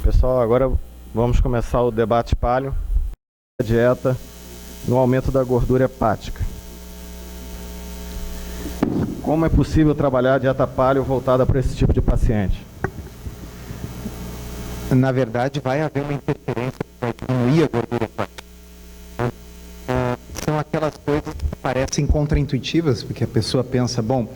Pessoal, agora vamos começar o debate paleo, a dieta no aumento da gordura hepática. Como é possível trabalhar a dieta paleo voltada para esse tipo de paciente? Na verdade, vai haver uma interferência que vai diminuir a gordura hepática. São aquelas coisas que parecem contraintuitivas, porque a pessoa pensa, bom,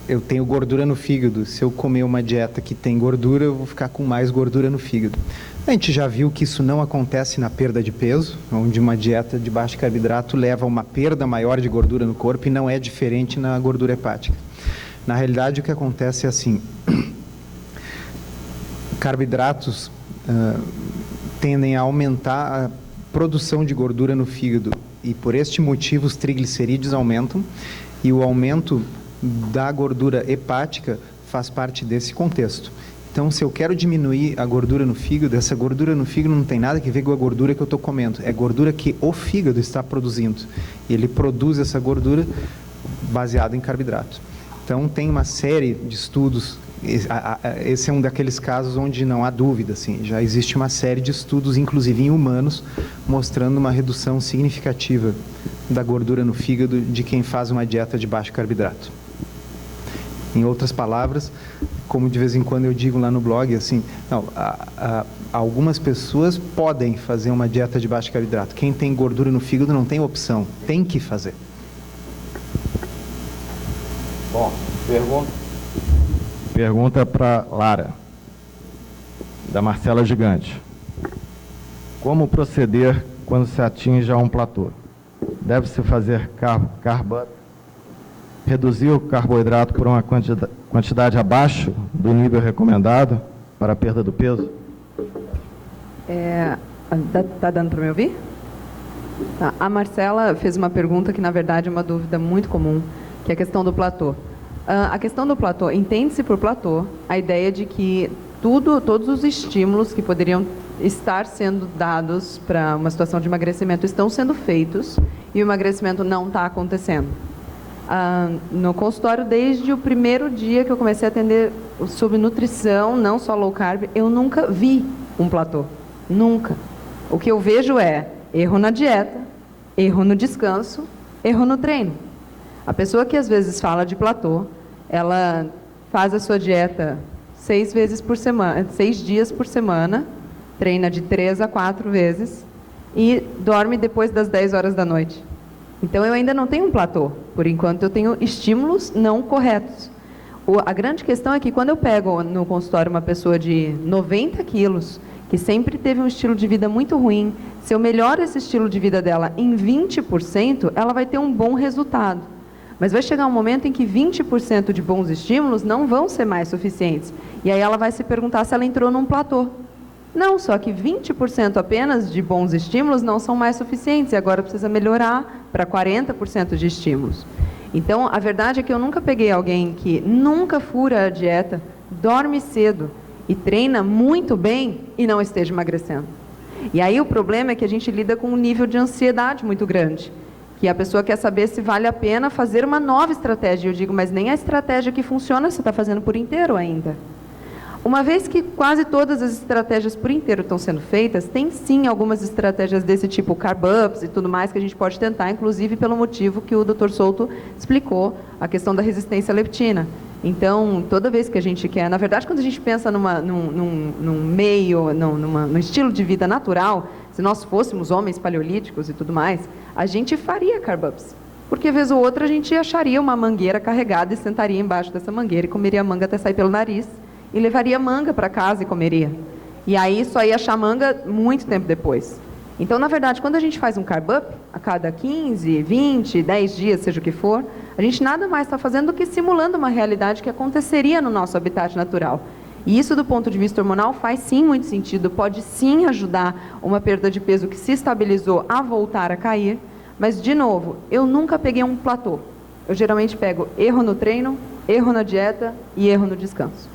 eu tenho gordura no fígado, se eu comer uma dieta que tem gordura, eu vou ficar com mais gordura no fígado. A gente já viu que isso não acontece na perda de peso, onde uma dieta de baixo carboidrato leva a uma perda maior de gordura no corpo e não é diferente na gordura hepática. Na realidade, o que acontece é assim, carboidratos tendem a aumentar a produção de gordura no fígado e por este motivo os triglicerídeos aumentam e o aumento da gordura hepática faz parte desse contexto. Então, se eu quero diminuir a gordura no fígado, essa gordura no fígado não tem nada a ver com a gordura que eu estou comendo, é gordura que o fígado está produzindo. E ele produz essa gordura baseada em carboidrato. Então, tem uma série de estudos, esse é um daqueles casos onde não há dúvida, assim, já existe uma série de estudos, inclusive em humanos, mostrando uma redução significativa da gordura no fígado de quem faz uma dieta de baixo carboidrato. Em outras palavras, como de vez em quando eu digo lá no blog, assim, não, algumas pessoas podem fazer uma dieta de baixo carboidrato. Quem tem gordura no fígado não tem opção, tem que fazer. Bom, pergunta para Lara, da Marcela Gigante. Como proceder quando se atinge a um platô? Deve-se fazer carb-up? Reduzir o carboidrato por uma quantidade abaixo do nível recomendado para a perda do peso? Tá dando para me ouvir? Tá. A Marcela fez uma pergunta que, na verdade, é uma dúvida muito comum, que é a questão do platô. A questão do platô, entende-se por platô a ideia de que todos os estímulos que poderiam estar sendo dados para uma situação de emagrecimento estão sendo feitos e o emagrecimento não está acontecendo. No consultório, desde o primeiro dia que eu comecei a atender sobre nutrição, não só low carb, eu nunca vi um platô. Nunca. O que eu vejo é erro na dieta, erro no descanso, erro no treino. A pessoa que às vezes fala de platô, ela faz a sua dieta 6 dias por semana, treina de 3 a 4 vezes e dorme depois das 10 horas da noite. Então, eu ainda não tenho um platô. Por enquanto, eu tenho estímulos não corretos. A grande questão é que quando eu pego no consultório uma pessoa de 90 quilos, que sempre teve um estilo de vida muito ruim, se eu melhoro esse estilo de vida dela em 20%, ela vai ter um bom resultado. Mas vai chegar um momento em que 20% de bons estímulos não vão ser mais suficientes. E aí ela vai se perguntar se ela entrou num platô. Não, só que 20% apenas de bons estímulos não são mais suficientes e agora precisa melhorar para 40% de estímulos. Então, a verdade é que eu nunca peguei alguém que nunca fura a dieta, dorme cedo e treina muito bem e não esteja emagrecendo. E aí o problema é que a gente lida com um nível de ansiedade muito grande, que a pessoa quer saber se vale a pena fazer uma nova estratégia. Eu digo, mas nem a estratégia que funciona você está fazendo por inteiro ainda. Uma vez que quase todas as estratégias por inteiro estão sendo feitas, tem sim algumas estratégias desse tipo, carb-ups e tudo mais, que a gente pode tentar, inclusive pelo motivo que o Dr. Souto explicou, a questão da resistência à leptina. Então, toda vez que a gente quer, na verdade, quando a gente pensa num estilo de vida natural, se nós fôssemos homens paleolíticos e tudo mais, a gente faria carb-ups. Porque, vez ou outra, a gente acharia uma mangueira carregada e sentaria embaixo dessa mangueira e comeria a manga até sair pelo nariz. E levaria manga para casa e comeria. E aí só ia achar manga muito tempo depois. Então, na verdade, quando a gente faz um carb-up, a cada 15, 20, 10 dias, seja o que for, a gente nada mais está fazendo do que simulando uma realidade que aconteceria no nosso habitat natural. E isso, do ponto de vista hormonal, faz sim muito sentido, pode sim ajudar uma perda de peso que se estabilizou a voltar a cair. Mas, de novo, eu nunca peguei um platô. Eu geralmente pego erro no treino, erro na dieta e erro no descanso.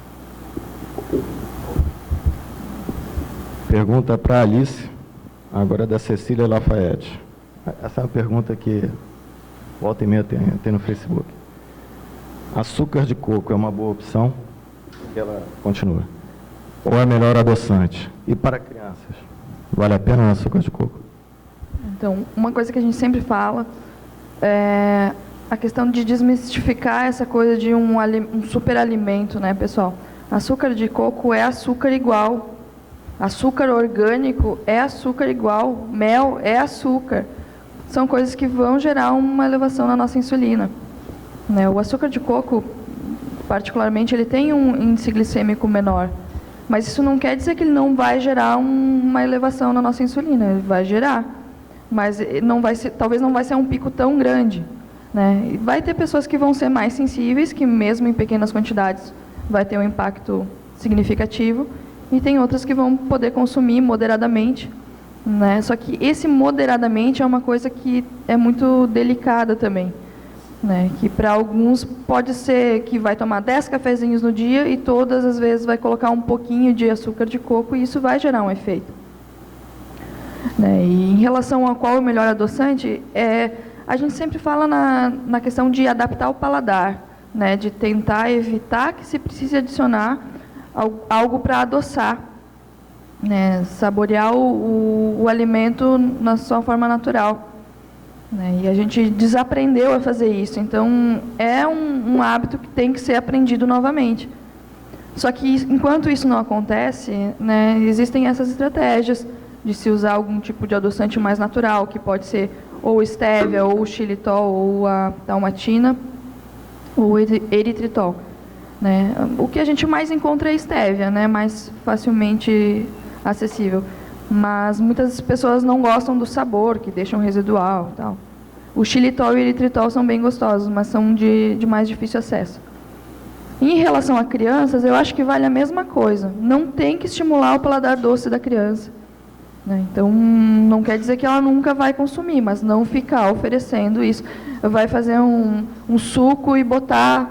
Pergunta para a Alice, agora da Cecília Lafayette. Essa é uma pergunta que volta e meia tem no Facebook. Açúcar de coco é uma boa opção? Ela continua. ou é melhor adoçante? E para crianças, vale a pena o açúcar de coco? Então, uma coisa que a gente sempre fala é a questão de desmistificar essa coisa de um superalimento, né, pessoal? Açúcar de coco é açúcar igual. Açúcar orgânico é açúcar igual. Mel é açúcar. São coisas que vão gerar uma elevação na nossa insulina, né? O açúcar de coco, particularmente, ele tem um índice glicêmico menor. Mas isso não quer dizer que ele não vai gerar uma elevação na nossa insulina. Ele vai gerar. Mas não vai ser, talvez não vai ser um pico tão grande, né? E vai ter pessoas que vão ser mais sensíveis, que mesmo em pequenas quantidades vai ter um impacto significativo, e tem outras que vão poder consumir moderadamente, né? Só que esse moderadamente é uma coisa que é muito delicada também, né? Que para alguns pode ser que vai tomar 10 cafezinhos no dia e todas as vezes vai colocar um pouquinho de açúcar de coco e isso vai gerar um efeito, né? E em relação a qual é o melhor adoçante, a gente sempre fala na questão de adaptar o paladar, né? De tentar evitar que se precise adicionar algo para adoçar, né? Saborear o alimento na sua forma natural, né? E a gente desaprendeu a fazer isso, então é um hábito que tem que ser aprendido novamente. Só que enquanto isso não acontece, né, existem essas estratégias de se usar algum tipo de adoçante mais natural, que pode ser ou estévia, ou xilitol, ou a dalmatina, ou eritritol, né? O que a gente mais encontra é estévia, né, mais facilmente acessível. Mas muitas pessoas não gostam do sabor, que deixam residual e tal. O xilitol e o eritritol são bem gostosos, mas são de mais difícil acesso. Em relação a crianças, eu acho que vale a mesma coisa. Não tem que estimular o paladar doce da criança, né? Então, não quer dizer que ela nunca vai consumir, mas não ficar oferecendo isso. Vai fazer um suco e botar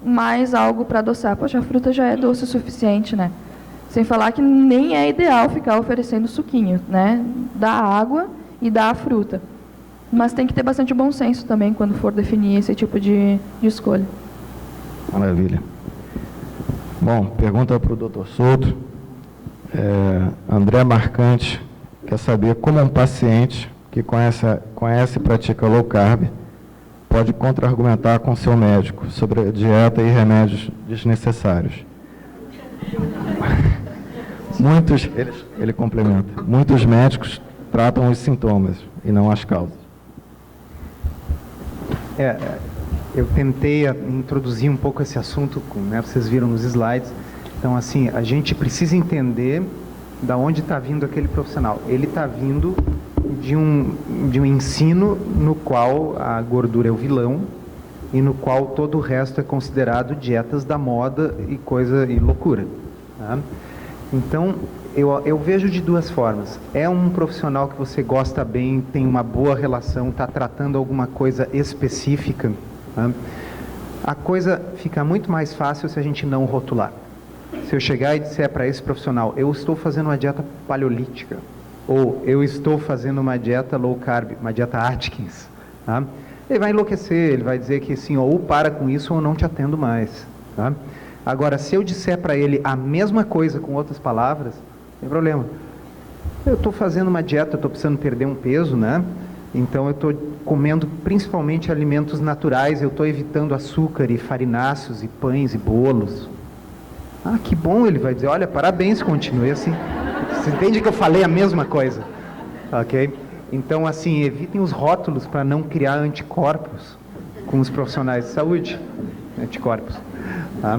mais algo para adoçar. Poxa, a fruta já é doce o suficiente, né? Sem falar que nem é ideal ficar oferecendo suquinho, né? Da água e da fruta. Mas tem que ter bastante bom senso também quando for definir esse tipo de escolha. Maravilha. Bom, pergunta para o Dr. Souto. André Marcante quer saber como um paciente que conhece e pratica low carb pode contra-argumentar com seu médico sobre a dieta e remédios desnecessários. Ele complementa, muitos médicos tratam os sintomas e não as causas. Eu tentei introduzir um pouco esse assunto, né, vocês viram nos slides. Então, assim, a gente precisa entender da onde está vindo aquele profissional. Ele está vindo de um ensino no qual a gordura é o vilão e no qual todo o resto é considerado dietas da moda e loucura, tá? Então, eu vejo de duas formas. É um profissional que você gosta bem, tem uma boa relação, está tratando alguma coisa específica, tá? A coisa fica muito mais fácil se a gente não rotular. Se eu chegar e disser para esse profissional, eu estou fazendo uma dieta paleolítica, ou eu estou fazendo uma dieta low carb, uma dieta Atkins, tá? Ele vai enlouquecer, ele vai dizer que assim, ou para com isso ou não te atendo mais, tá? Agora, se eu disser para ele a mesma coisa com outras palavras, não tem problema. Eu estou fazendo uma dieta, estou precisando perder um peso, né? Então eu estou comendo principalmente alimentos naturais, eu estou evitando açúcar e farináceos e pães e bolos. Ah, que bom, ele vai dizer, olha, parabéns, continue assim. Você entende que eu falei a mesma coisa? Ok? Então, assim, evitem os rótulos para não criar anticorpos com os profissionais de saúde. Anticorpos. Tá?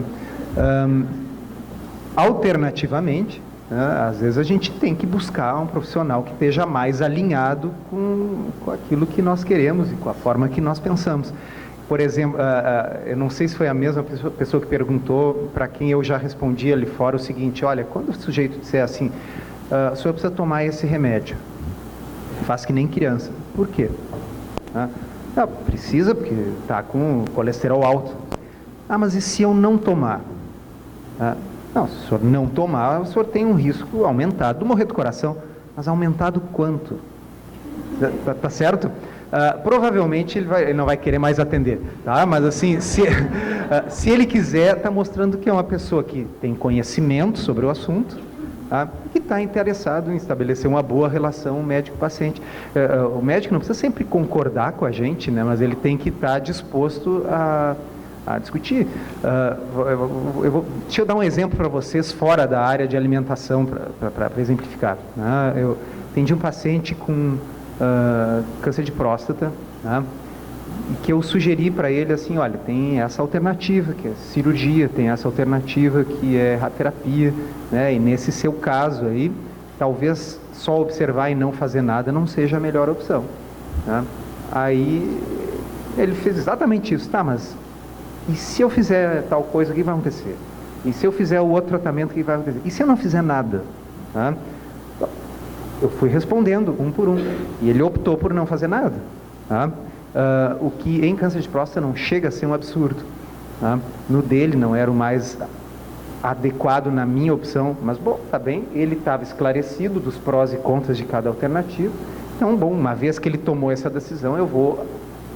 Alternativamente, né, às vezes a gente tem que buscar um profissional que esteja mais alinhado com aquilo que nós queremos e com a forma que nós pensamos. Por exemplo, eu não sei se foi a mesma pessoa que perguntou, para quem eu já respondi ali fora o seguinte, olha, quando o sujeito disser assim, o senhor precisa tomar esse remédio, faz que nem criança. Por quê? Não, precisa porque está com colesterol alto. Ah, mas e se eu não tomar? Não, se o senhor não tomar, o senhor tem um risco aumentado de morrer do coração. Mas aumentado quanto? Tá certo? Provavelmente ele não vai querer mais atender, tá? Mas assim, se ele quiser, está mostrando que é uma pessoa que tem conhecimento sobre o assunto, tá? Que está interessado em estabelecer uma boa relação médico-paciente. O médico não precisa sempre concordar com a gente, né? Mas ele tem que estar disposto a discutir. Deixa eu dar um exemplo para vocês fora da área de alimentação, para exemplificar, né? Eu atendi um paciente com câncer de próstata, né? E que eu sugeri para ele assim, olha, tem essa alternativa que é cirurgia, tem essa alternativa que é radioterapia, né? E nesse seu caso aí, talvez só observar e não fazer nada não seja a melhor opção, né? Aí ele fez exatamente isso, tá, mas e se eu fizer tal coisa, o que vai acontecer? E se eu fizer o outro tratamento, o que vai acontecer? E se eu não fizer nada? Tá? Eu fui respondendo um por um. E ele optou por não fazer nada. Tá? O que em câncer de próstata não chega a ser um absurdo. Tá? No dele não era o mais adequado na minha opção, mas bom, tá bem, ele estava esclarecido dos prós e contras de cada alternativa. Então, bom, uma vez que ele tomou essa decisão, eu vou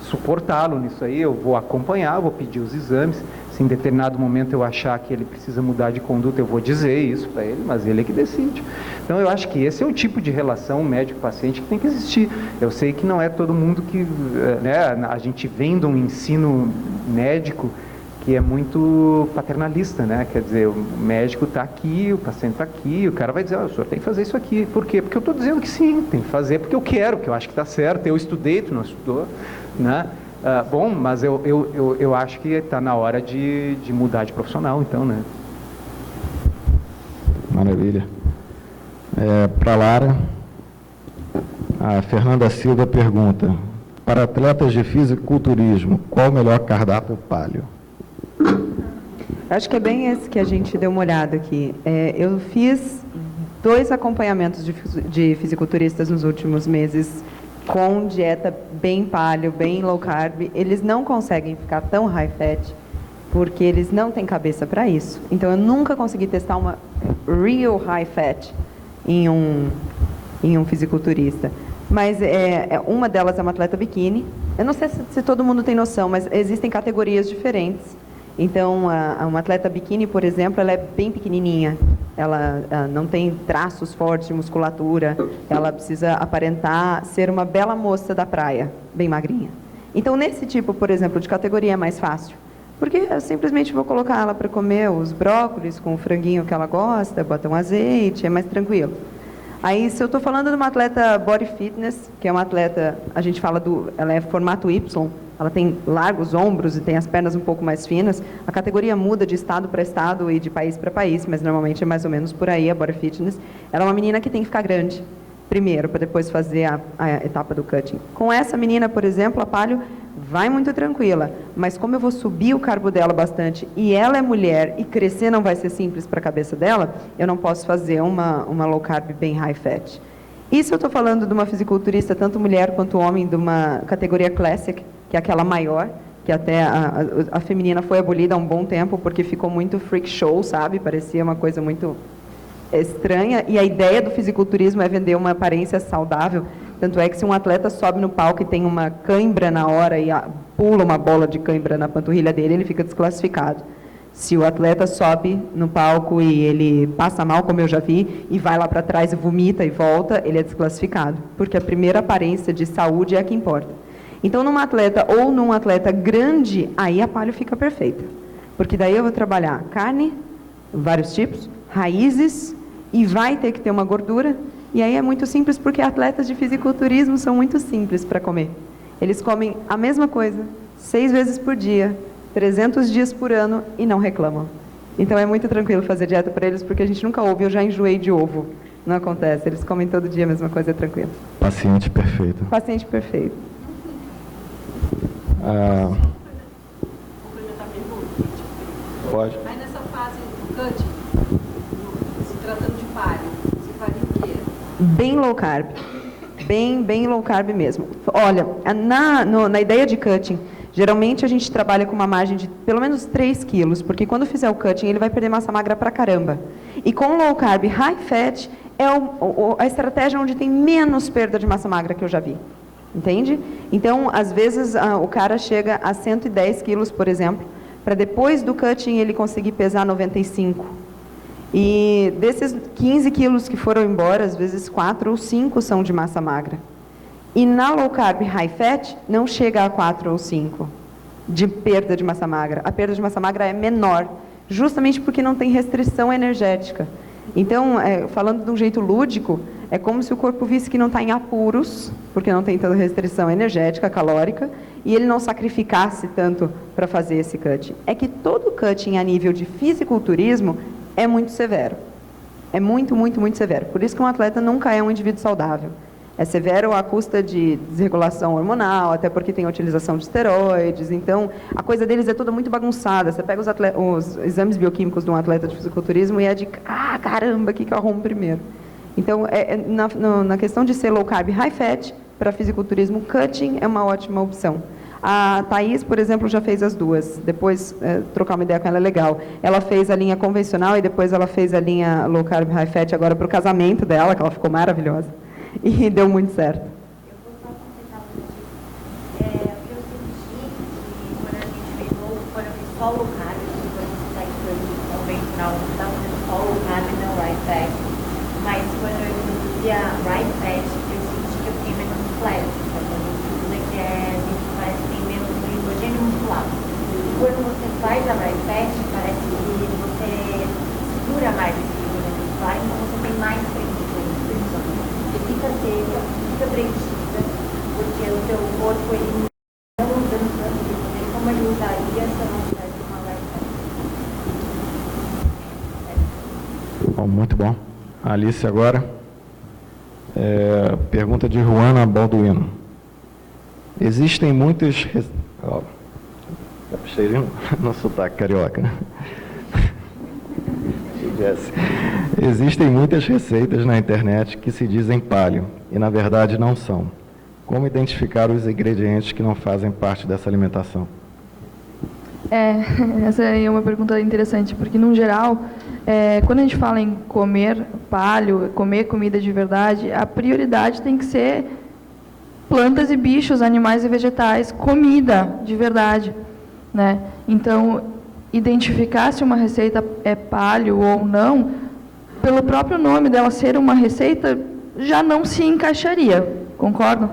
suportá-lo nisso aí, eu vou acompanhar, vou pedir os exames. Se em determinado momento eu achar que ele precisa mudar de conduta, eu vou dizer isso para ele, mas ele é que decide. Então eu acho que esse é o tipo de relação médico-paciente que tem que existir. Eu sei que não é todo mundo que, né, a gente vem de um ensino médico que é muito paternalista, né? Quer dizer, o médico está aqui, o paciente está aqui, o cara vai dizer, o senhor tem que fazer isso aqui. Por quê? Porque eu estou dizendo que sim, tem que fazer porque eu quero, porque eu acho que está certo, eu estudei, tu não estudou, né? Bom, mas eu acho que está na hora de mudar de profissional, então, né? Maravilha. Para Lara, a Fernanda Silva pergunta, para atletas de fisiculturismo, qual o melhor cardápio paleo? Acho que é bem esse que a gente deu uma olhada aqui. Eu fiz 2 acompanhamentos de fisiculturistas nos últimos meses com dieta bem paleo, bem low carb. Eles não conseguem ficar tão high fat porque eles não têm cabeça para isso. Então eu nunca consegui testar uma real high fat em um fisiculturista. Mas uma delas é uma atleta biquíni. Eu não sei se todo mundo tem noção, mas existem categorias diferentes. Então, uma atleta biquíni, por exemplo, ela é bem pequenininha. Ela não tem traços fortes de musculatura. Ela precisa aparentar ser uma bela moça da praia, bem magrinha. Então, nesse tipo, por exemplo, de categoria é mais fácil. Porque eu simplesmente vou colocar ela para comer os brócolis com o franguinho que ela gosta, bota um azeite, é mais tranquilo. Aí, se eu estou falando de uma atleta body fitness, que é uma atleta, a gente fala ela é formato Y, ela tem largos ombros e tem as pernas um pouco mais finas, a categoria muda de estado para estado e de país para país, mas normalmente é mais ou menos por aí a body fitness. Ela é uma menina que tem que ficar grande, primeiro, para depois fazer a etapa do cutting. Com essa menina, por exemplo, a paleo vai muito tranquila, mas como eu vou subir o carbo dela bastante e ela é mulher e crescer não vai ser simples para a cabeça dela, eu não posso fazer uma low carb bem high fat. Isso eu estou falando de uma fisiculturista, tanto mulher quanto homem, de uma categoria classic, que é aquela maior, que até a feminina foi abolida há um bom tempo, porque ficou muito freak show, sabe? Parecia uma coisa muito estranha, e a ideia do fisiculturismo é vender uma aparência saudável. Tanto é que se um atleta sobe no palco e tem uma cãibra na hora e pula uma bola de cãibra na panturrilha dele, ele fica desclassificado. Se o atleta sobe no palco e ele passa mal, como eu já vi, e vai lá para trás e vomita e volta, ele é desclassificado, porque a primeira aparência de saúde é a que importa. Então, numa atleta ou num atleta grande, aí a paleo fica perfeita. Porque daí eu vou trabalhar carne, vários tipos, raízes, e vai ter que ter uma gordura. E aí é muito simples, porque atletas de fisiculturismo são muito simples para comer. Eles comem a mesma coisa, 6 vezes por dia, 300 dias por ano, e não reclamam. Então é muito tranquilo fazer dieta para eles, porque a gente nunca ouve, eu já enjoei de ovo. Não acontece, eles comem todo dia a mesma coisa, é tranquilo. Paciente perfeito. Paciente perfeito. Pode. Aí nessa fase do cutting, se tratando de paleo, você faria o quê? Bem low carb. Bem low carb mesmo. Olha, na ideia de cutting, geralmente a gente trabalha com uma margem de pelo menos 3 quilos, porque quando fizer o cutting, ele vai perder massa magra pra caramba. E com low carb high fat, é a estratégia onde tem menos perda de massa magra que eu já vi. entende? Então, às vezes, o cara chega a 110 quilos, por exemplo, para depois do cutting ele conseguir pesar 95. E desses 15 quilos que foram embora, às vezes 4 ou 5 são de massa magra. E na low carb high fat, não chega a 4 ou 5 de perda de massa magra. A perda de massa magra é menor, justamente porque não tem restrição energética. Então, falando de um jeito lúdico, é como se o corpo visse que não está em apuros, porque não tem tanta restrição energética, calórica, e ele não sacrificasse tanto para fazer esse cutting. É que todo cutting a nível de fisiculturismo é muito severo. É muito, muito, muito severo. Por isso que um atleta nunca é um indivíduo saudável. É severo à custa de desregulação hormonal, até porque tem a utilização de esteroides. Então, a coisa deles é toda muito bagunçada. Você pega os exames bioquímicos de um atleta de fisiculturismo e é de, caramba, o que eu arrumo primeiro? Então, na questão de ser low carb high fat, para fisiculturismo, cutting é uma ótima opção. A Thaís, por exemplo, já fez as duas. Depois, trocar uma ideia com ela é legal. Ela fez a linha convencional e depois ela fez a linha low carb high fat agora para o casamento dela, que ela ficou maravilhosa. E deu muito certo. Eu vou só completar um pouquinho. O que eu senti que quando a gente fez quando eu fiz só low carb, quando você está em plano convencional, você está fazendo só low carb e não right fat. Mas quando eu introduzi a right fat, eu senti que eu fiquei menos flat. Quando usa que parece que tem menos glicogênio muscular. E quando você faz a right fat, parece que você segura mais esse glicogênio muscular, então você tem mais frição. Fica seca, fica preenchida, porque o seu corpo ele não usa tanto glicogênio como ele usaria se eu não tivesse uma right fat. Bom, muito bom. Alice agora. Pergunta de Juana Balduino. Existem muitas... Puxei no sotaque carioca, né? Existem muitas receitas na internet que se dizem paleo e na verdade não são. Como identificar os ingredientes que não fazem parte dessa alimentação? Essa é uma pergunta interessante, porque no geral, quando a gente fala em comer paleo, comer comida de verdade, a prioridade tem que ser plantas e bichos, animais e vegetais, comida de verdade, né? Então, identificar se uma receita é paleo ou não, pelo próprio nome dela ser uma receita, já não se encaixaria, concordam?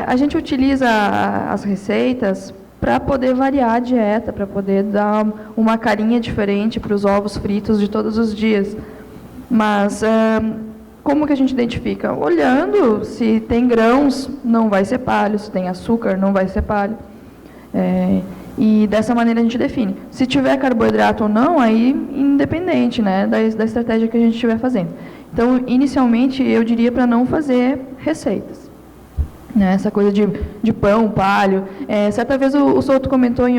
A gente utiliza as receitas para poder variar a dieta, para poder dar uma carinha diferente para os ovos fritos de todos os dias. Mas como que a gente identifica? Olhando, se tem grãos, não vai ser paleo, se tem açúcar, não vai ser paleo. E dessa maneira a gente define. Se tiver carboidrato ou não, aí independente, né, da estratégia que a gente estiver fazendo. Então, inicialmente, eu diria para não fazer receitas. Né, essa coisa de pão, paleo. Certa vez o Souto comentou em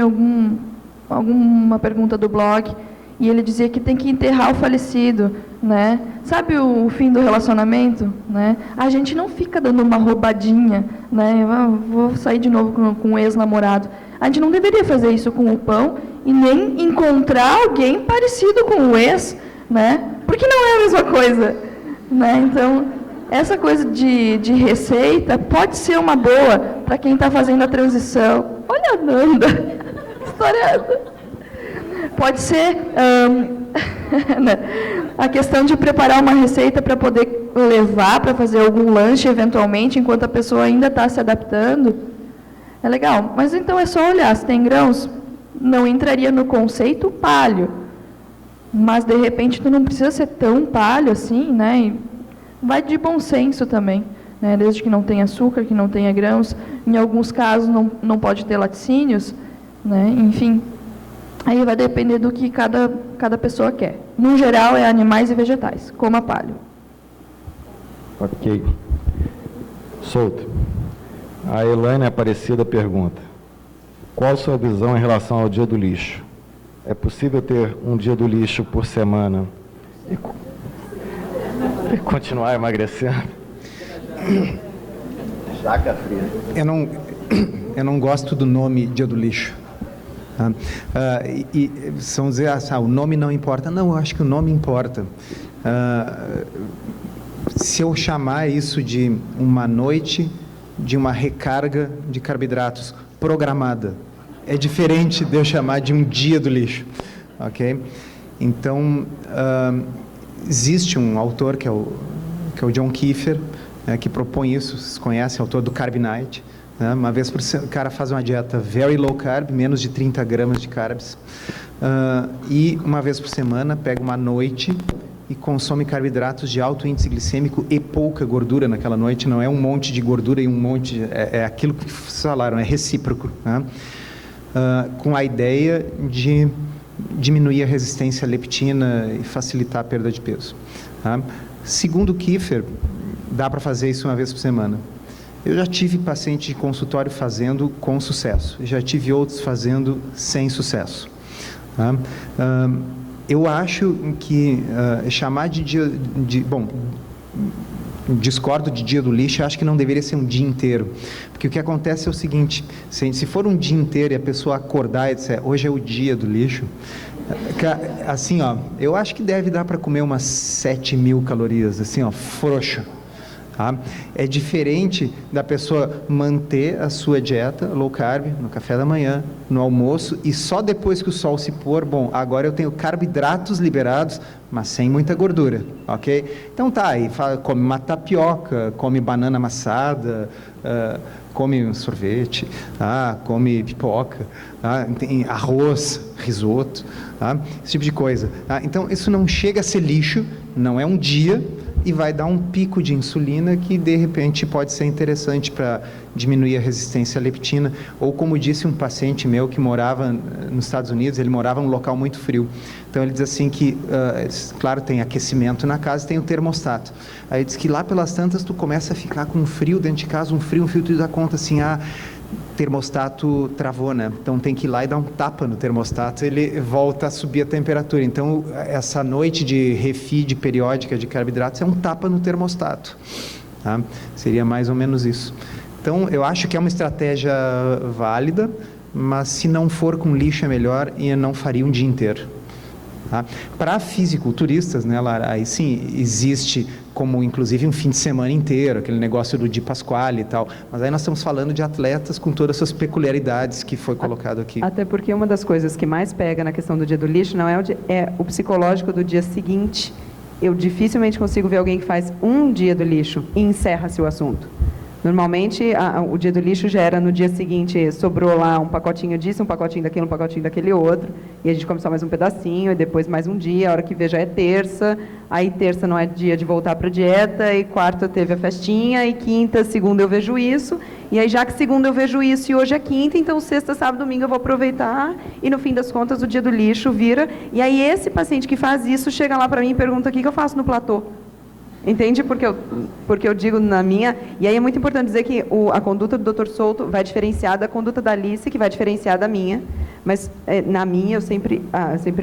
alguma pergunta do blog, e ele dizia que tem que enterrar o falecido. Né? Sabe o fim do relacionamento? Né? A gente não fica dando uma roubadinha, né? Vou sair de novo com um ex-namorado. A gente não deveria fazer isso com o pão e nem encontrar alguém parecido com o ex, né? Porque não é a mesma coisa, né? Então, essa coisa de receita pode ser uma boa para quem está fazendo a transição. Olha a Nanda, história. Pode ser a questão de preparar uma receita para poder levar, para fazer algum lanche eventualmente, enquanto a pessoa ainda está se adaptando. É legal, mas então é só olhar, se tem grãos, não entraria no conceito paleo, mas de repente tu não precisa ser tão paleo assim, né? E vai de bom senso também, né? Desde que não tenha açúcar, que não tenha grãos, em alguns casos não pode ter laticínios, né? Enfim, aí vai depender do que cada pessoa quer. No geral é animais e vegetais, como a paleo. Ok. Souto. A Elaine Aparecida pergunta: qual a sua visão em relação ao dia do lixo? É possível ter um dia do lixo por semana e continuar emagrecendo? Jaca fria. Eu não gosto do nome dia do lixo. Tá? E são dizer, o nome não importa. Não, eu acho que o nome importa. Se eu chamar isso de uma noite de uma recarga de carboidratos programada. É diferente de eu chamar de um dia do lixo, ok? Então, existe um autor que é o John Kiefer, que propõe isso, vocês conhecem, autor do Carb Night, né? Uma vez por semana, o cara faz uma dieta very low carb, menos de 30 gramas de carbs, e uma vez por semana pega uma noite e consome carboidratos de alto índice glicêmico e pouca gordura naquela noite, não é um monte de gordura e um monte, é aquilo que vocês falaram, é recíproco, né? Com a ideia de diminuir a resistência à leptina e facilitar a perda de peso. Tá? Segundo Kiefer, dá para fazer isso uma vez por semana. Eu já tive paciente de consultório fazendo com sucesso, já tive outros fazendo sem sucesso. Tá? Eu acho que chamar de dia... Bom, discordo de dia do lixo, acho que não deveria ser um dia inteiro. Porque o que acontece é o seguinte, se for um dia inteiro e a pessoa acordar e disser, hoje é o dia do lixo, assim, ó, eu acho que deve dar para comer umas 7.000 calorias, assim, ó, frouxo. Tá? É diferente da pessoa manter a sua dieta low carb no café da manhã, no almoço, e só depois que o sol se pôr, bom, agora eu tenho carboidratos liberados, mas sem muita gordura, ok? Então tá, aí come uma tapioca, come banana amassada, come um sorvete, come pipoca, tem arroz, risoto, esse tipo de coisa. Então isso não chega a ser lixo, não é um dia, e vai dar um pico de insulina que, de repente, pode ser interessante para diminuir a resistência à leptina. Ou, como disse um paciente meu que morava nos Estados Unidos, ele morava num local muito frio. Então, ele diz assim que, claro, tem aquecimento na casa e tem o termostato. Aí, diz que lá pelas tantas, tu começa a ficar com frio dentro de casa, um frio, tu dá conta assim, termostato travou, né? Então tem que ir lá e dar um tapa no termostato, ele volta a subir a temperatura. Então essa noite de refeed periódica de carboidratos é um tapa no termostato, tá? Seria mais ou menos isso. Então eu acho que é uma estratégia válida, mas se não for com lixo é melhor e eu não faria um dia inteiro. Tá? Para fisiculturistas, né, Lara, aí sim existe como inclusive um fim de semana inteiro, aquele negócio do Di Pasquale e tal, mas aí nós estamos falando de atletas com todas essas peculiaridades que foi colocado aqui. Até porque uma das coisas que mais pega na questão do dia do lixo não é o psicológico do dia seguinte. Eu dificilmente consigo ver alguém que faz um dia do lixo e encerra-se o assunto. Normalmente, o dia do lixo já era no dia seguinte, sobrou lá um pacotinho disso, um pacotinho daquele outro, e a gente come só mais um pedacinho, e depois mais um dia, a hora que vê já é terça, aí terça não é dia de voltar para a dieta, e quarta teve a festinha, e quinta, segunda eu vejo isso, e aí já que segunda eu vejo isso e hoje é quinta, então sexta, sábado, domingo eu vou aproveitar, e no fim das contas o dia do lixo vira, e aí esse paciente que faz isso chega lá para mim e pergunta o que eu faço no platô. Entende? Porque eu digo na minha... E aí é muito importante dizer que a conduta do Dr. Souto vai diferenciar da conduta da Alice, que vai diferenciar da minha. Mas na minha eu sempre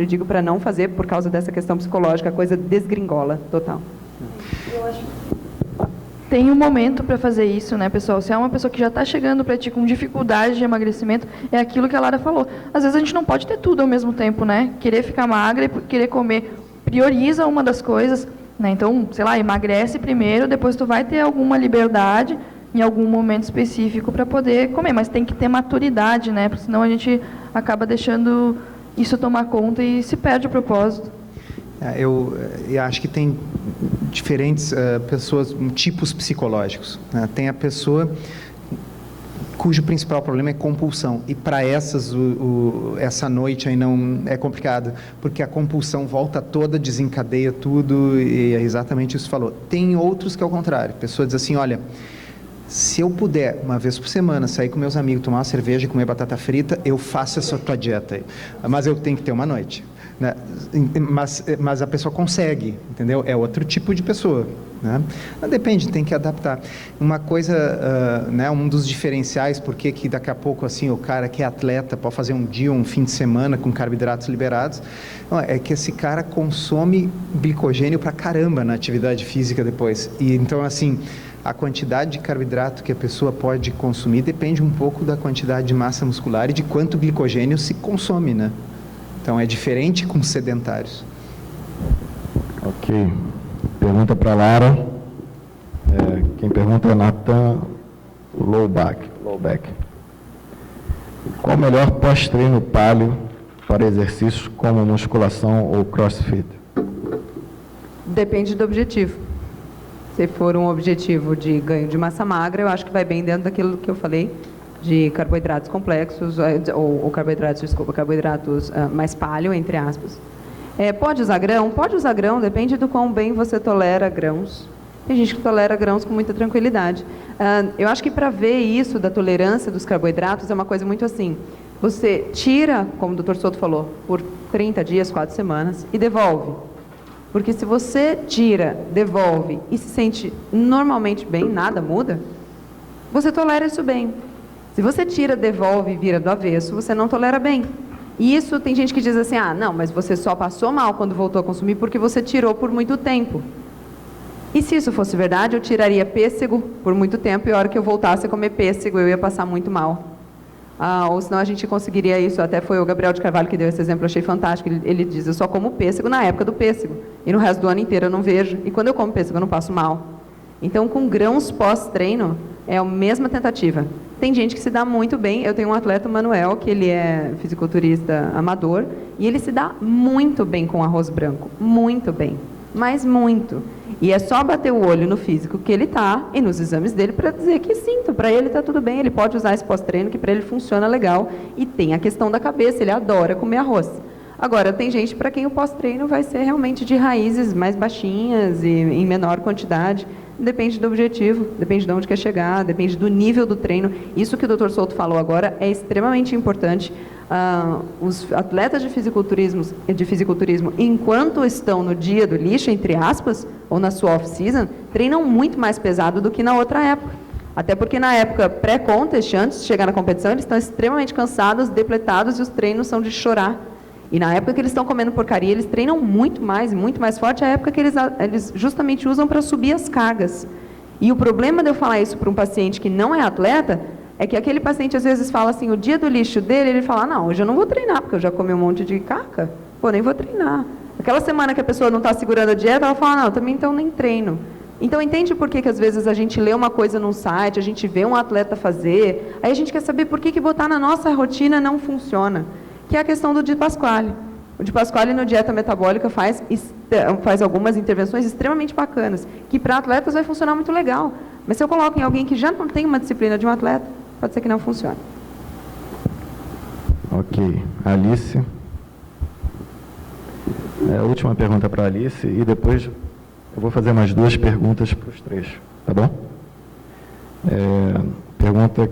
digo para não fazer, por causa dessa questão psicológica, a coisa desgringola total. Eu acho que tem um momento para fazer isso, né, pessoal? Se é uma pessoa que já está chegando para ti com dificuldade de emagrecimento, é aquilo que a Lara falou. Às vezes a gente não pode ter tudo ao mesmo tempo, né? Querer ficar magra e querer comer. Prioriza uma das coisas... Né? Então, sei lá, emagrece primeiro, depois tu vai ter alguma liberdade em algum momento específico para poder comer, mas tem que ter maturidade, né? Porque senão a gente acaba deixando isso tomar conta e se perde o propósito. Eu acho que tem diferentes pessoas, tipos psicológicos, né? Tem a pessoa cujo principal problema é compulsão. E para essas, essa noite aí não é complicado, porque a compulsão volta toda, desencadeia tudo, e é exatamente isso que você falou. Tem outros que é o contrário. A pessoa diz assim, olha, se eu puder, uma vez por semana, sair com meus amigos, tomar uma cerveja e comer batata frita, eu faço essa tua dieta aí. Mas eu tenho que ter uma noite. Né? Mas a pessoa consegue, entendeu? É outro tipo de pessoa. Né? Depende, tem que adaptar. Uma coisa, né, um dos diferenciais, porque que daqui a pouco assim, o cara que é atleta pode fazer um dia, um fim de semana com carboidratos liberados, é que esse cara consome glicogênio pra caramba na atividade física depois. E então, assim, a quantidade de carboidrato que a pessoa pode consumir depende um pouco da quantidade de massa muscular e de quanto glicogênio se consome, né? Então, é diferente com sedentários. Ok. Pergunta para a Lara. Quem pergunta é Natan low back. Qual o melhor pós-treino paleo para exercícios como musculação ou crossfit? Depende do objetivo. Se for um objetivo de ganho de massa magra, eu acho que vai bem dentro daquilo que eu falei, de carboidratos complexos, ou carboidratos mais paleo, entre aspas. Pode usar grão? Pode usar grão, depende do quão bem você tolera grãos. Tem gente que tolera grãos com muita tranquilidade. Eu acho que para ver isso da tolerância dos carboidratos é uma coisa muito assim. Você tira, como o Dr. Souto falou, por 30 dias, 4 semanas e devolve. Porque se você tira, devolve e se sente normalmente bem, nada muda, você tolera isso bem. Se você tira, devolve e vira do avesso, você não tolera bem. E isso tem gente que diz assim, não, mas você só passou mal quando voltou a consumir porque você tirou por muito tempo. E se isso fosse verdade, eu tiraria pêssego por muito tempo e a hora que eu voltasse a comer pêssego, eu ia passar muito mal. Ou senão a gente conseguiria isso, até foi o Gabriel de Carvalho que deu esse exemplo, eu achei fantástico. Ele diz, eu só como pêssego na época do pêssego, e no resto do ano inteiro eu não vejo, e quando eu como pêssego eu não passo mal. Então, com grãos pós-treino, é a mesma tentativa. Tem gente que se dá muito bem, eu tenho um atleta, o Manuel, que ele é fisiculturista amador, e ele se dá muito bem com arroz branco, muito bem, mas muito. E é só bater o olho no físico que ele está e nos exames dele para dizer que sim, para ele está tudo bem, ele pode usar esse pós-treino que para ele funciona legal. E tem a questão da cabeça, ele adora comer arroz. Agora, tem gente para quem o pós-treino vai ser realmente de raízes mais baixinhas e em menor quantidade. Depende do objetivo, depende de onde quer chegar, depende do nível do treino. Isso que o Dr. Souto falou agora é extremamente importante. Os atletas de fisiculturismo, enquanto estão no dia do lixo, entre aspas, ou na sua off-season, treinam muito mais pesado do que na outra época. Até porque na época pré-contest, antes de chegar na competição, eles estão extremamente cansados, depletados, e os treinos são de chorar. E na época que eles estão comendo porcaria, eles treinam muito mais forte, é a época que eles justamente usam para subir as cargas. E o problema de eu falar isso para um paciente que não é atleta, é que aquele paciente às vezes fala assim, o dia do lixo dele, ele fala, não, hoje eu não vou treinar, porque eu já comi um monte de caca, nem vou treinar. Aquela semana que a pessoa não está segurando a dieta, ela fala, não, também então nem treino. Então, entende por que às vezes a gente lê uma coisa num site, a gente vê um atleta fazer, aí a gente quer saber por que botar na nossa rotina não funciona. Que é a questão do Di Pasquale. O Di Pasquale, no Dieta Metabólica, faz algumas intervenções extremamente bacanas, que para atletas vai funcionar muito legal. Mas se eu coloco em alguém que já não tem uma disciplina de um atleta, pode ser que não funcione. Ok. Alice. A última pergunta para a Alice, e depois eu vou fazer mais 2 perguntas para os 3, tá bom?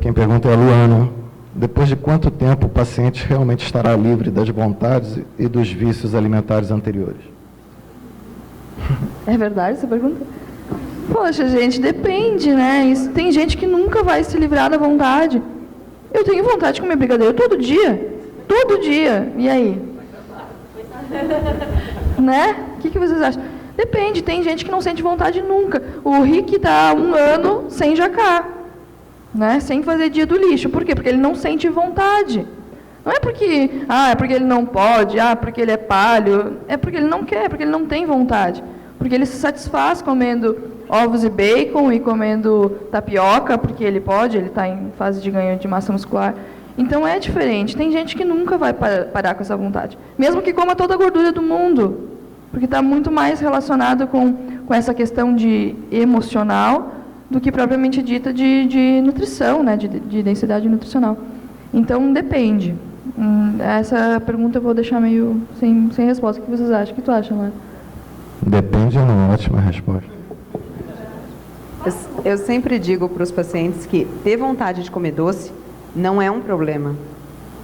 Quem pergunta é a Luana. Depois de quanto tempo o paciente realmente estará livre das vontades e dos vícios alimentares anteriores? É verdade essa pergunta? Poxa, gente, depende, né? Tem gente que nunca vai se livrar da vontade. Eu tenho vontade de comer brigadeiro todo dia. Todo dia. E aí? Né? O que vocês acham? Depende, tem gente que não sente vontade nunca. O Rick está há 1 ano sem jacar. Né? Sem fazer dia do lixo. Por quê? Porque ele não sente vontade. Não é porque, é porque ele não pode, porque ele é paleo. É porque ele não quer, porque ele não tem vontade. Porque ele se satisfaz comendo ovos e bacon e comendo tapioca, porque ele pode, ele está em fase de ganho de massa muscular. Então é diferente. Tem gente que nunca vai parar com essa vontade. Mesmo que coma toda a gordura do mundo. Porque está muito mais relacionado com essa questão de emocional do que propriamente dita de nutrição, né, de densidade nutricional. Então, depende. Essa pergunta eu vou deixar meio sem resposta. O que vocês acham? O que tu acha, Lara? Depende, é uma ótima resposta. Eu sempre digo para os pacientes que ter vontade de comer doce não é um problema.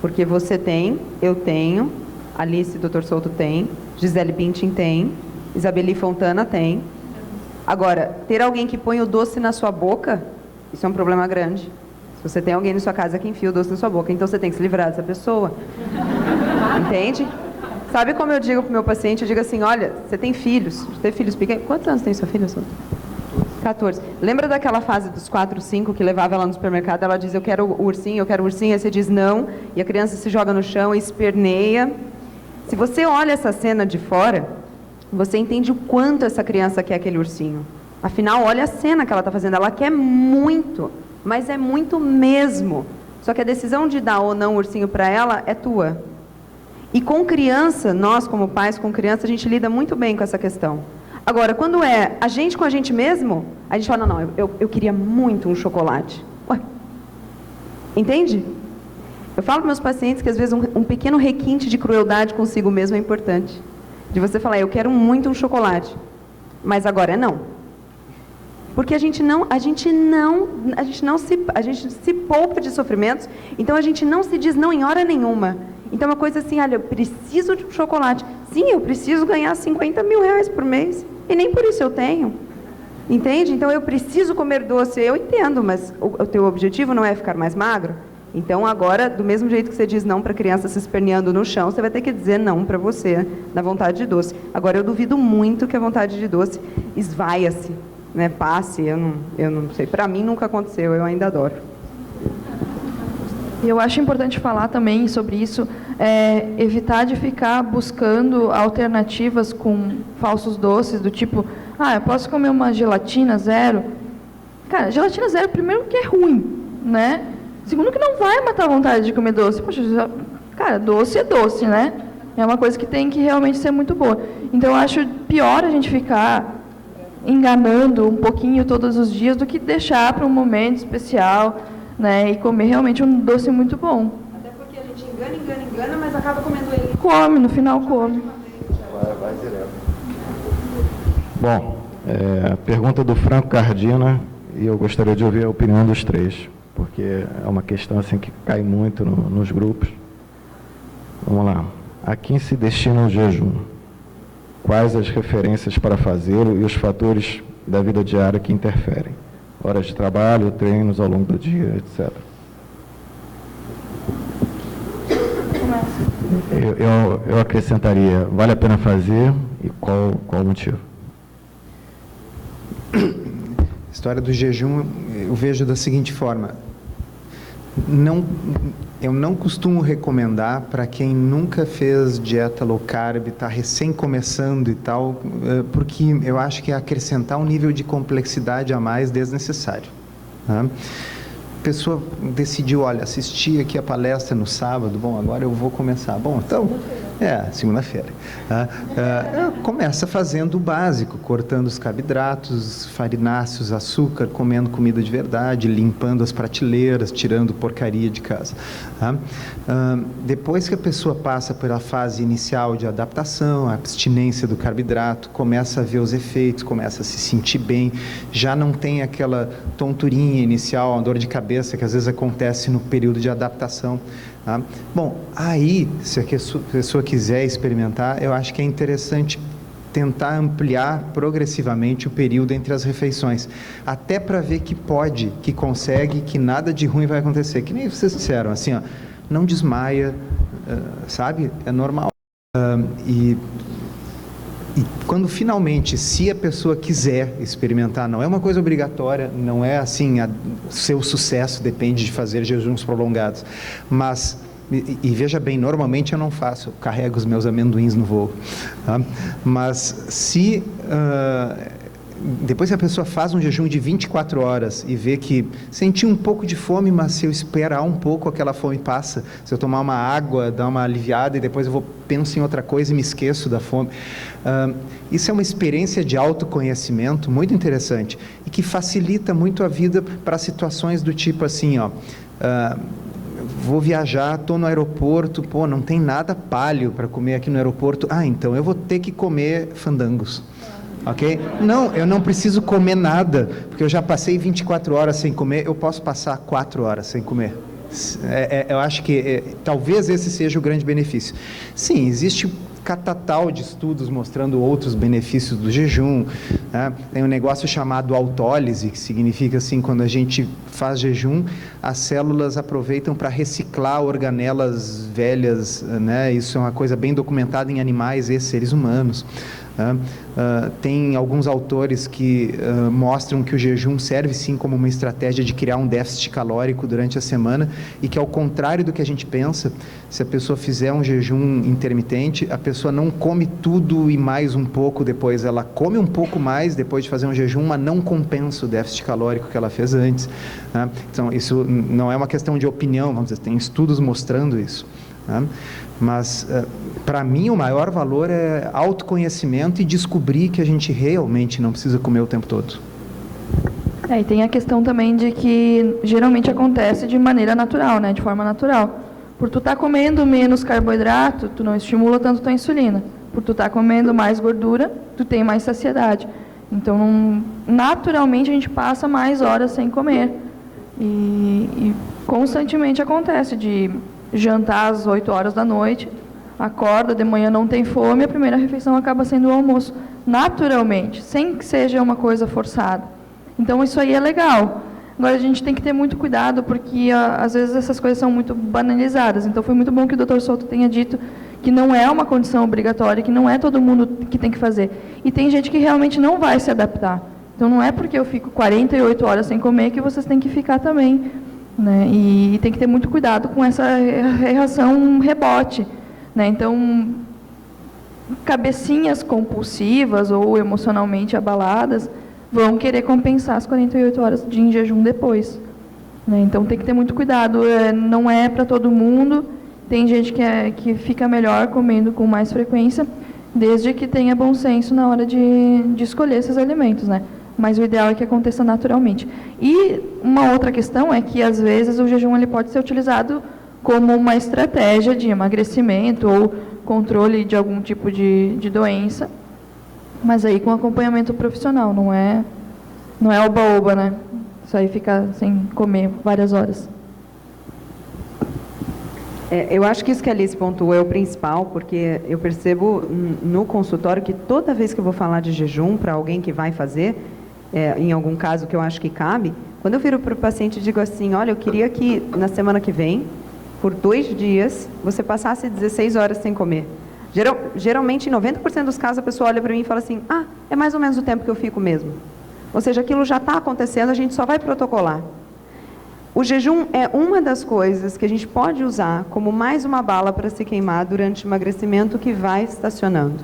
Porque você tem, eu tenho, Alice, Dr. Souto tem, Gisele Bündchen tem, Isabeli Fontana tem. Agora, ter alguém que põe o doce na sua boca, isso é um problema grande. Se você tem alguém na sua casa que enfia o doce na sua boca, então você tem que se livrar dessa pessoa. Entende? Sabe como eu digo para o meu paciente? Eu digo assim, olha, você tem filhos, ter filhos pequenos. Quantos anos tem sua filha? 14. Lembra daquela fase dos 4, 5 que levava ela no supermercado, ela diz, eu quero o ursinho, aí você diz não, e a criança se joga no chão e esperneia. Se você olha essa cena de fora, você entende o quanto essa criança quer aquele ursinho. Afinal, olha a cena que ela está fazendo, ela quer muito mas é muito mesmo. Só que a decisão de dar ou não ursinho para ela é tua. E com criança, nós como pais com criança, a gente lida muito bem com essa questão. Agora, quando é a gente com a gente mesmo, a gente fala, não, eu queria muito um chocolate. Ué, entende? Eu falo para meus pacientes que às vezes um pequeno requinte de crueldade consigo mesmo é importante. De você falar, eu quero muito um chocolate, mas agora é não. Porque a gente se poupa de sofrimentos, então a gente não se diz não em hora nenhuma. Então é uma coisa assim, olha, eu preciso de um chocolate. Sim, eu preciso ganhar 50 mil reais por mês, e nem por isso eu tenho. Entende? Então eu preciso comer doce, eu entendo, mas o teu objetivo não é ficar mais magro? Então agora, do mesmo jeito que você diz não para a criança se esperneando no chão, você vai ter que dizer não para você, na vontade de doce. Agora eu duvido muito que a vontade de doce esvaia-se, né? Passe, eu não sei. Para mim nunca aconteceu, eu ainda adoro. E eu acho importante falar também sobre isso, evitar de ficar buscando alternativas com falsos doces, do tipo, eu posso comer uma gelatina zero? Cara, gelatina zero, primeiro que é ruim, né? Segundo que não vai matar a vontade de comer doce. Poxa, cara, doce é doce, né? É uma coisa que tem que realmente ser muito boa. Então eu acho pior a gente ficar enganando um pouquinho todos os dias do que deixar para um momento especial, né, e comer realmente um doce muito bom. Até porque a gente engana, mas acaba comendo ele. Come, no final come. Vai direto. Bom, a pergunta do Franco Cardina, e eu gostaria de ouvir a opinião dos três, porque é uma questão assim que cai muito nos grupos. Vamos lá. A quem se destina o jejum? Quais as referências para fazê-lo e os fatores da vida diária que interferem? Horas de trabalho, treinos ao longo do dia, etc. Eu acrescentaria, vale a pena fazer e qual o motivo? A história do jejum eu vejo da seguinte forma. Eu não costumo recomendar para quem nunca fez dieta low carb, está recém começando e tal, porque eu acho que é acrescentar um nível de complexidade a mais desnecessário. Tá? A pessoa decidiu, olha, assistir aqui a palestra no sábado, bom, agora eu vou começar. Bom, então, segunda-feira. Começa fazendo o básico, cortando os carboidratos, farináceos, açúcar, comendo comida de verdade, limpando as prateleiras, tirando porcaria de casa. Tá? Depois que a pessoa passa pela fase inicial de adaptação, a abstinência do carboidrato, começa a ver os efeitos, começa a se sentir bem, já não tem aquela tonturinha inicial, a dor de cabeça que às vezes acontece no período de adaptação. Tá? Bom, aí, se a pessoa quiser experimentar, eu acho que é interessante tentar ampliar progressivamente o período entre as refeições, até para ver que pode, que consegue, que nada de ruim vai acontecer. Que nem vocês disseram, assim, ó, não desmaia, sabe? É normal. E quando finalmente, se a pessoa quiser experimentar, não é uma coisa obrigatória, não é assim, seu sucesso depende de fazer jejuns prolongados, mas, e veja bem, normalmente eu não faço, eu carrego os meus amendoins no voo, tá? Mas se depois que a pessoa faz um jejum de 24 horas e vê que senti um pouco de fome, mas se eu esperar um pouco, aquela fome passa. Se eu tomar uma água, dar uma aliviada e depois eu penso em outra coisa e me esqueço da fome. Isso é uma experiência de autoconhecimento muito interessante e que facilita muito a vida para situações do tipo assim, ó... vou viajar, estou no aeroporto, não tem nada paleo para comer aqui no aeroporto. Então eu vou ter que comer fandangos. Ok? Não, eu não preciso comer nada, porque eu já passei 24 horas sem comer, eu posso passar 4 horas sem comer. Eu acho que talvez esse seja o grande benefício. Sim, existe catatal de estudos mostrando outros benefícios do jejum, né? Tem um negócio chamado autólise, que significa assim, quando a gente faz jejum, as células aproveitam para reciclar organelas velhas, né? Isso é uma coisa bem documentada em animais e seres humanos. Tem alguns autores que mostram que o jejum serve sim como uma estratégia de criar um déficit calórico durante a semana e que, ao contrário do que a gente pensa, se a pessoa fizer um jejum intermitente, a pessoa pessoa não come tudo e mais um pouco depois, ela come um pouco mais depois de fazer um jejum, mas não compensa o déficit calórico que ela fez antes, né? Então, isso não é uma questão de opinião, vamos dizer, tem estudos mostrando isso, né? Mas, para mim, o maior valor é autoconhecimento e descobrir que a gente realmente não precisa comer o tempo todo. E tem a questão também de que geralmente acontece de maneira natural, né? De forma natural. Por tu estar comendo menos carboidrato, tu não estimula tanto tua insulina. Por tu estar comendo mais gordura, tu tem mais saciedade. Então, naturalmente, a gente passa mais horas sem comer. E constantemente acontece de jantar às 8 horas da noite, acorda, de manhã não tem fome, a primeira refeição acaba sendo o almoço. Naturalmente, sem que seja uma coisa forçada. Então, isso aí é legal. Agora, a gente tem que ter muito cuidado, porque às vezes essas coisas são muito banalizadas. Então, foi muito bom que o Dr. Souto tenha dito que não é uma condição obrigatória, que não é todo mundo que tem que fazer. E tem gente que realmente não vai se adaptar. Então, não é porque eu fico 48 horas sem comer que vocês têm que ficar também, né? E tem que ter muito cuidado com essa reação rebote, né? Então, cabecinhas compulsivas ou emocionalmente abaladas vão querer compensar as 48 horas de jejum depois, né? Então, tem que ter muito cuidado. Não é para todo mundo. Tem gente que fica melhor comendo com mais frequência, desde que tenha bom senso na hora de escolher esses alimentos, né? Mas o ideal é que aconteça naturalmente. E uma outra questão é que, às vezes, o jejum ele pode ser utilizado como uma estratégia de emagrecimento ou controle de algum tipo de doença, mas aí com acompanhamento profissional, não é oba-oba, né? Isso aí ficar sem comer várias horas. Eu acho que isso que a Alice pontuou é o principal, porque eu percebo no consultório que toda vez que eu vou falar de jejum para alguém que vai fazer, em algum caso que eu acho que cabe, quando eu viro para o paciente e digo assim, olha, eu queria que na semana que vem, por 2 dias, você passasse 16 horas sem comer. Geralmente, em 90% dos casos, a pessoa olha para mim e fala assim, é mais ou menos o tempo que eu fico mesmo. Ou seja, aquilo já está acontecendo, a gente só vai protocolar. O jejum é uma das coisas que a gente pode usar como mais uma bala para se queimar durante o emagrecimento que vai estacionando.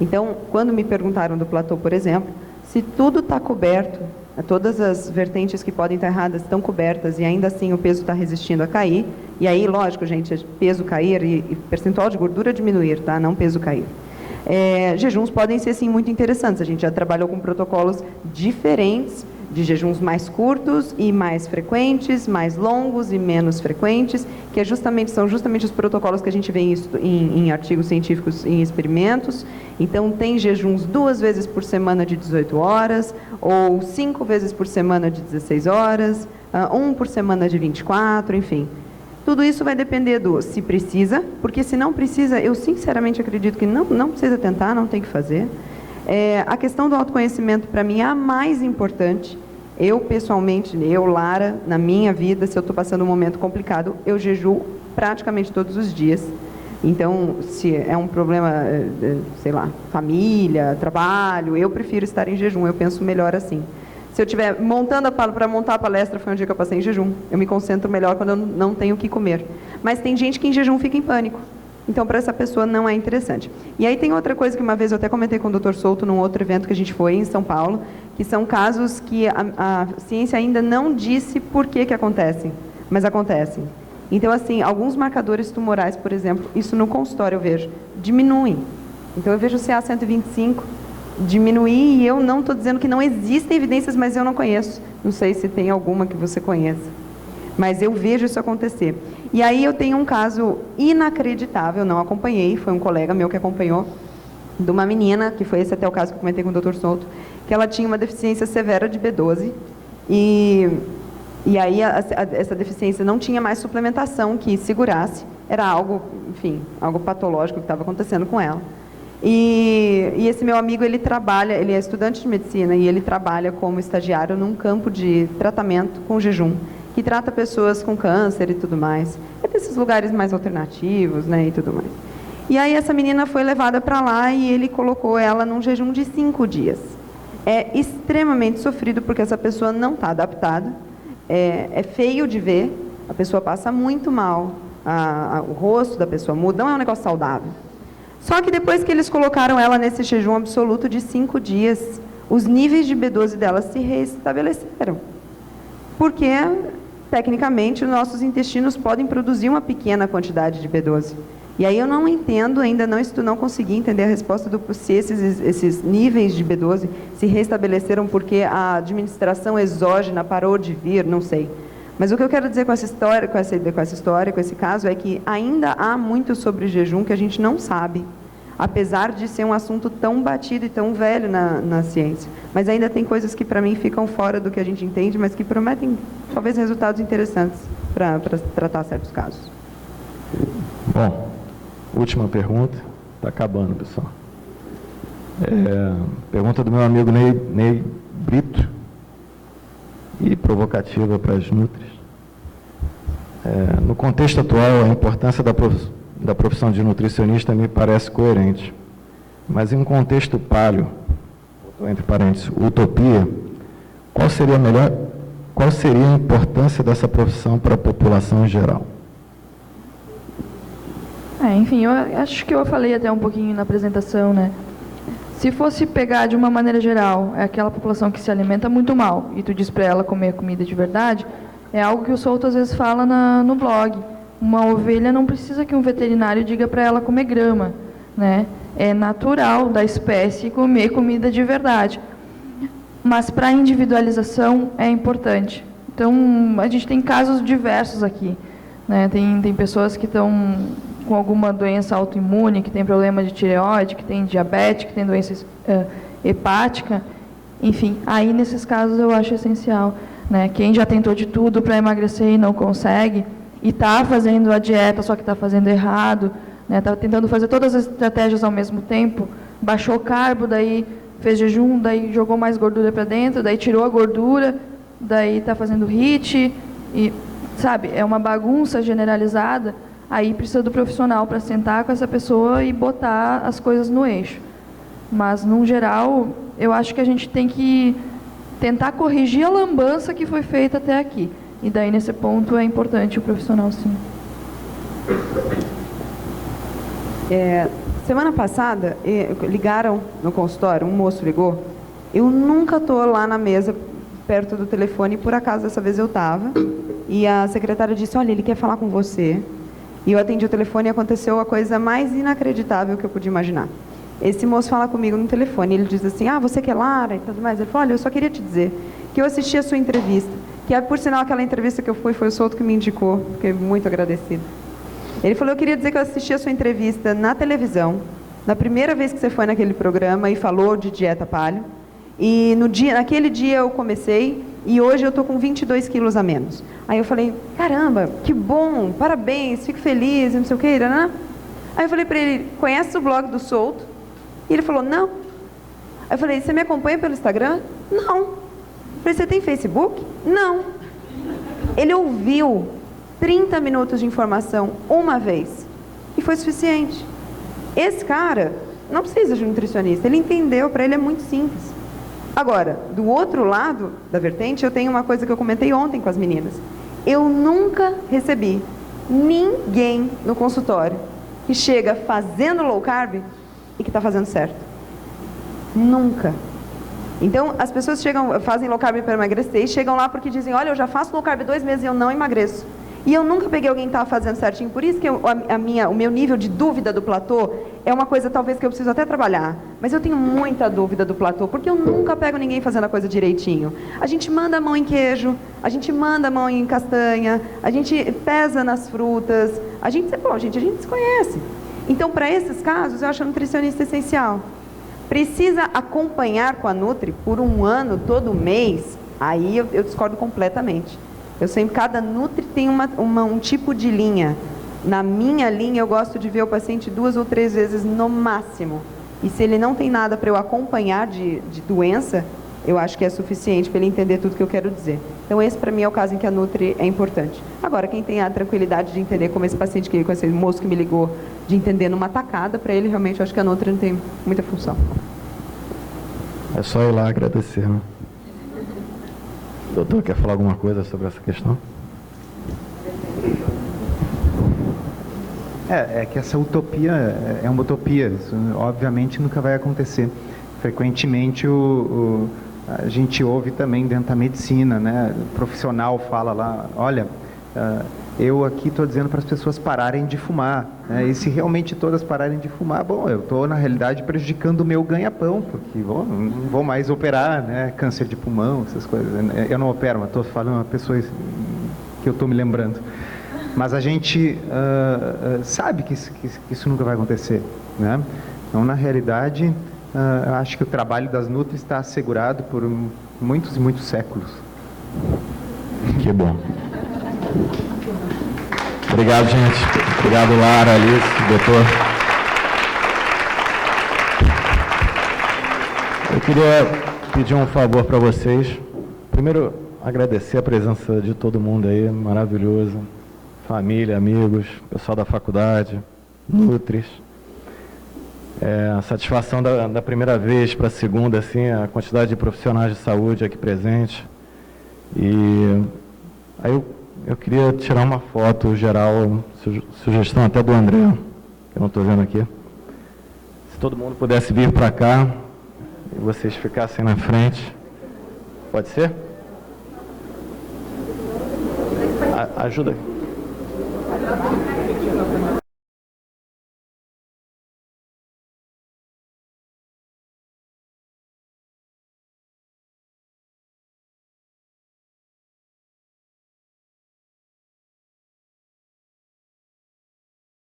Então, quando me perguntaram do platô, por exemplo, se tudo está coberto, todas as vertentes que podem estar erradas estão cobertas e ainda assim o peso está resistindo a cair, e aí, lógico, gente, peso cair e percentual de gordura diminuir, tá? Não peso cair. Jejuns podem ser, sim, muito interessantes. A gente já trabalhou com protocolos diferentes, de jejuns mais curtos e mais frequentes, mais longos e menos frequentes, que são justamente os protocolos que a gente vê em artigos científicos, em experimentos. Então, tem jejuns 2 vezes por semana de 18 horas, ou 5 vezes por semana de 16 horas, 1 por semana de 24, enfim. Tudo isso vai depender do se precisa, porque se não precisa, eu sinceramente acredito que não precisa tentar, não tem que fazer. A questão do autoconhecimento, para mim, é a mais importante. Eu, pessoalmente, Lara, na minha vida, se eu estou passando um momento complicado, eu jejuo praticamente todos os dias. Então, se é um problema, sei lá, família, trabalho, eu prefiro estar em jejum, eu penso melhor assim. Se eu estiver para montar a palestra, foi um dia que eu passei em jejum. Eu me concentro melhor quando eu não tenho o que comer. Mas tem gente que em jejum fica em pânico. Então, para essa pessoa não é interessante. E aí tem outra coisa que uma vez eu até comentei com o Dr. Souto num outro evento que a gente foi em São Paulo, que são casos que a ciência ainda não disse por que acontecem, mas acontecem. Então, assim, alguns marcadores tumorais, por exemplo, isso no consultório eu vejo, diminuem. Então, eu vejo o CA125 diminuir e eu não estou dizendo que não existem evidências, mas eu não conheço. Não sei se tem alguma que você conheça. Mas eu vejo isso acontecer. E aí eu tenho um caso inacreditável, não acompanhei, foi um colega meu que acompanhou, de uma menina, que foi esse até o caso que eu comentei com o Dr. Souto, que ela tinha uma deficiência severa de B12 e aí essa deficiência não tinha mais suplementação que segurasse, era algo, enfim, algo patológico que estava acontecendo com ela. E esse meu amigo, ele é estudante de medicina e ele trabalha como estagiário num campo de tratamento com jejum, que trata pessoas com câncer e tudo mais. É desses lugares mais alternativos, né, e tudo mais. E aí essa menina foi levada para lá e ele colocou ela num jejum de 5 dias. É extremamente sofrido porque essa pessoa não está adaptada, é feio de ver, a pessoa passa muito mal, o rosto da pessoa muda, não é um negócio saudável. Só que depois que eles colocaram ela nesse jejum absoluto de 5 dias, os níveis de B12 dela se restabeleceram. Porque, tecnicamente, os nossos intestinos podem produzir uma pequena quantidade de B12. E aí eu não entendo, ainda não consegui entender a resposta do se esses níveis de B12 se restabeleceram porque a administração exógena parou de vir, não sei. Mas o que eu quero dizer com essa história, com esse caso, é que ainda há muito sobre jejum que a gente não sabe, apesar de ser um assunto tão batido e tão velho na ciência. Mas ainda tem coisas que para mim ficam fora do que a gente entende, mas que prometem talvez resultados interessantes para tratar certos casos. Bom, última pergunta. Está acabando, pessoal. Pergunta do meu amigo Ney Brito. E provocativa para as nutris. No contexto atual, a importância da profissão de nutricionista me parece coerente. Mas em um contexto paleo, entre parênteses, utopia, qual seria a importância dessa profissão para a população em geral? Enfim, eu acho que eu falei até um pouquinho na apresentação, né? Se fosse pegar de uma maneira geral, é aquela população que se alimenta muito mal, e tu diz para ela comer comida de verdade, é algo que o Souto às vezes fala no blog. Uma ovelha não precisa que um veterinário diga para ela comer grama, né? É natural da espécie comer comida de verdade. Mas para a individualização é importante. Então, a gente tem casos diversos aqui, né? Tem pessoas que estão com alguma doença autoimune, que tem problema de tireoide, que tem diabetes, que tem doença hepática, enfim, aí nesses casos eu acho essencial, né? Quem já tentou de tudo para emagrecer e não consegue, e está fazendo a dieta, só que está fazendo errado, né? Está tentando fazer todas as estratégias ao mesmo tempo, baixou carbo, daí fez jejum, daí jogou mais gordura para dentro, daí tirou a gordura, daí está fazendo HIIT, e, sabe, é uma bagunça generalizada. Aí precisa do profissional para sentar com essa pessoa e botar as coisas no eixo. Mas, no geral, eu acho que a gente tem que tentar corrigir a lambança que foi feita até aqui. E daí, nesse ponto, é importante o profissional, sim. Semana passada, ligaram no consultório, um moço ligou. Eu nunca estou lá na mesa, perto do telefone, e por acaso dessa vez eu estava. E a secretária disse, olha, ele quer falar com você. E eu atendi o telefone e aconteceu a coisa mais inacreditável que eu podia imaginar. Esse moço fala comigo no telefone, ele diz assim, você que é Lara e tudo mais. Ele falou, olha, eu só queria te dizer que eu assisti a sua entrevista, que por sinal aquela entrevista que eu fui, foi o Souto que me indicou, fiquei muito agradecida. Ele falou, eu queria dizer que eu assisti a sua entrevista na televisão, na primeira vez que você foi naquele programa e falou de dieta paleo, e naquele dia eu comecei, e hoje eu estou com 22 quilos a menos. Aí eu falei, caramba, que bom, parabéns, fico feliz, não sei o que, né? Aí eu falei para ele, conhece o blog do Souto? E ele falou, não. Aí eu falei, você me acompanha pelo Instagram? Não. Eu falei, você tem Facebook? Não. Ele ouviu 30 minutos de informação uma vez, e foi suficiente. Esse cara não precisa de um nutricionista, ele entendeu, para ele é muito simples. Agora, do outro lado da vertente, eu tenho uma coisa que eu comentei ontem com as meninas. Eu nunca recebi ninguém no consultório que chega fazendo low carb e que está fazendo certo. Nunca. Então, as pessoas fazem low carb para emagrecer e chegam lá porque dizem, olha, eu já faço low carb 2 meses e eu não emagreço. E eu nunca peguei alguém que estava fazendo certinho. Por isso que o meu nível de dúvida do platô é uma coisa talvez que eu preciso até trabalhar. Mas eu tenho muita dúvida do platô, porque eu nunca pego ninguém fazendo a coisa direitinho. A gente manda a mão em queijo, a gente manda a mão em castanha, a gente pesa nas frutas, a gente se conhece. Então, para esses casos, eu acho a nutricionista essencial. Precisa acompanhar com a Nutri por 1 ano, todo mês? Aí eu discordo completamente. Eu sempre, cada Nutri tem um tipo de linha. Na minha linha, eu gosto de ver o paciente 2 ou 3 vezes no máximo. E se ele não tem nada para eu acompanhar de doença, eu acho que é suficiente para ele entender tudo que eu quero dizer. Então, esse para mim é o caso em que a Nutri é importante. Agora, quem tem a tranquilidade de entender, como esse paciente com esse moço que me ligou, de entender numa tacada, para ele realmente eu acho que a Nutri não tem muita função. É só ir lá agradecer, né? Doutor, quer falar alguma coisa sobre essa questão? É que essa utopia é uma utopia, isso obviamente nunca vai acontecer. Frequentemente a gente ouve também dentro da medicina, né? O profissional fala lá, olha, eu aqui estou dizendo para as pessoas pararem de fumar, né? E se realmente todas pararem de fumar, bom, eu estou na realidade prejudicando o meu ganha-pão, porque não vou mais operar, né? Câncer de pulmão, essas coisas. Eu não opero, mas estou falando a pessoas que eu estou me lembrando. Mas a gente sabe que isso nunca vai acontecer, né? Então, na realidade, eu acho que o trabalho das Nutri está assegurado por muitos e muitos séculos. Que bom. Obrigado, gente. Obrigado, Lara, Alice, doutor. Eu queria pedir um favor para vocês. Primeiro, agradecer a presença de todo mundo aí, maravilhoso. Família, amigos, pessoal da faculdade, Nutris. A satisfação da primeira vez para a segunda, assim, a quantidade de profissionais de saúde aqui presentes. E aí eu queria tirar uma foto geral, sugestão até do André, que eu não estou vendo aqui. Se todo mundo pudesse vir para cá e vocês ficassem na frente. Pode ser? Ajuda.